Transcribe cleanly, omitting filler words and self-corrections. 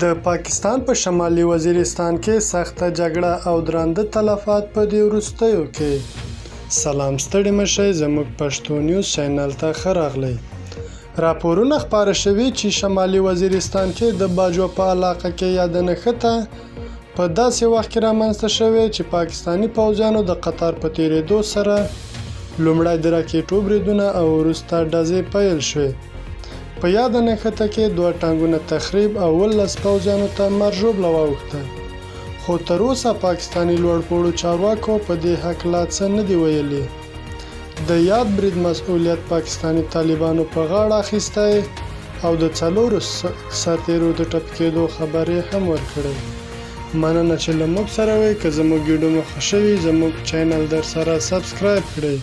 د پاکستان په شمالي وزیرستان کې سخته جګړه او درانده تلفات په دې وروستیو کې. سلام ستړي مشئ زموږ پښتو نیوز چینل ته ښه راغلی. راپورونه خپاره شوي چې شمالي وزیرستان کې د باجوه په علاقه کې یاده نښته په داسې وخت کې رامنځته شوې چې پاکستاني پوځیانو د قطار په تېرېدو سره لومړی د راکېټو بریدونه او وروسته ډزې پیل شوې. په یاده نښته کې 2 ټانکونه تخریب او 18 پوځیانو ته مرژوبله واوښته، خو تر اوسه پاکستاني لوړپوړو چارواکو په دې هکله څه نه دي ویلي. د یاد برید مسؤلیت پاکستاني طالبانو په غاړه اخیستی او د 4 سرتیرو د ټپي کېدو خبرې هم ورکړې. مننه چې له موږ سره وئ. که زموږ ویډیو مو خوښ شوي زموږ چینل در سره سبسکرایب کړئ.